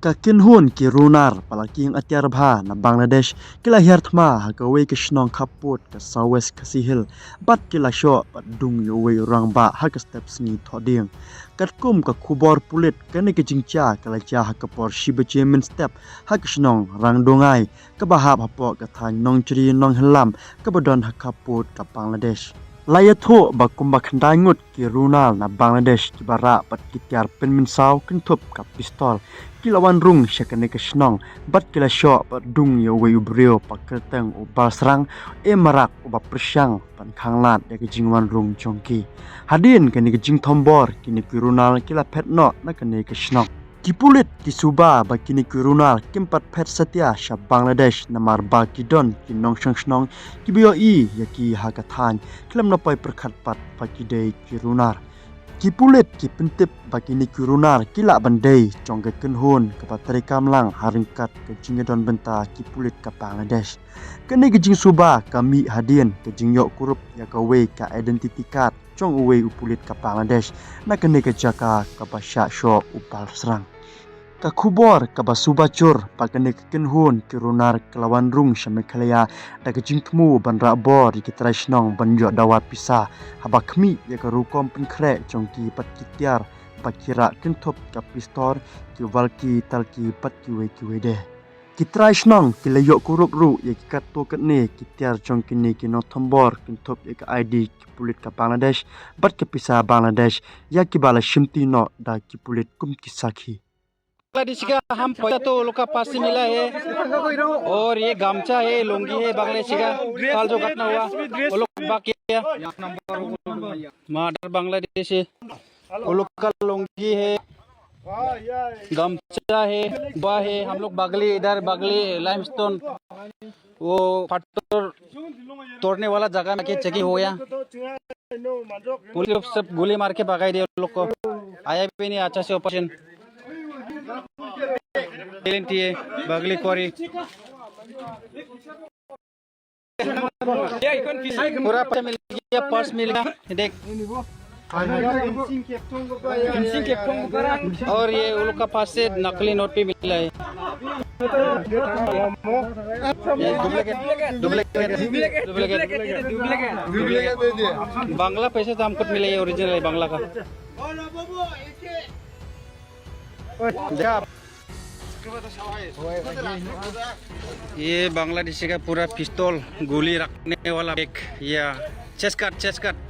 Kakin hun ki runar palaking atyar bha na Bangladesh kila hiarthma hakawe ke shnong khaput ka southwest kasihil bat kila sho pat dung yowe rangba hak steps ni thoding katkum ka khubor pulit kane ke jingcha kala cha hakapor shibache min step hak shnong rangdongai ka bahap hapo ka thang nong chri nong hlam ka bodon hakaput ka Bangladesh Layatho bakumba khandai ngut ki runal na Bangladesh ki bara pat kityar pen min saw kintup ka pistol kilawan rung syakane ke snong bat kila sho pat dung yo we ubreo paketeng u balsrang e marak u baprsyang pan khanglat ya ke jingwan rung chongki hadin kane ke jing thombor kini ki runal kila phetno na kane ke snong Kipulit ki suba bakini ki runal kimpat phet satya sha Bangladesh namar ba ki don ki nong snong ki bio I ya ki hakathan klam na pai perkhat pat paki dei ki runar Kipulit ki pentip bakini ki runar kila bandai chongga kenhun ka patri kamlang haringkat ke jingedon benta kipulit ka Bangladesh kene ke jing suba kami hadin ke jing yok kurup ya ka we ka identity card chong uwe upulit ka Bangladesh na kene ke jaka ka basya sho upal serang ka khubor ka basubacur pakane kenhun ki runar kelawan rung shamekhalaya da ke jingthmu banra bor ki trashnong banjo dawa pisa habakmi ya ka rukom penkre chongki pat kityar bakira kentop ka pistor ki walki talki pat ki wede kitrashnong ki layok kuruk ru ya ki katto katne kityar chongkini ki nothombor kentop ya ka ID ki pulit ka Bangladesh bat ke pisa Bangladesh ya ki bala shimti no da ki pulit kum ki sakhi Bangladesh का हम पैसा तो लोग का पास से मिला है और ये गामछा है लुंगी है बांग्लादेश का कल जो घटना हुआ वो लोग बाकी है मर्डर बांग्लादेश है वो लोग का लुंगी है गामछा है बा है हम लोग बागली इधर बागली लाइमस्टोन वो फटोर तोड़ने वाला जगह में के चेकिंग हो गया पुलिस सब गोली मार के भगाई दिया लोग को आया भी नहीं अच्छा से ऑपरेशन बागली क्वारी पूरा पैसा मिल गया पर्स मिल गया देख और ये उन लोग का पास से नकली नोट भी मिला है डुप्लीकेट बांग्ला पैसे तो हमको मिले ये ओरिजिनल है बांग्ला का ये बांग्लादेशी का पूरा पिस्तौल गोली रखने वाला एक या चेस्ट कट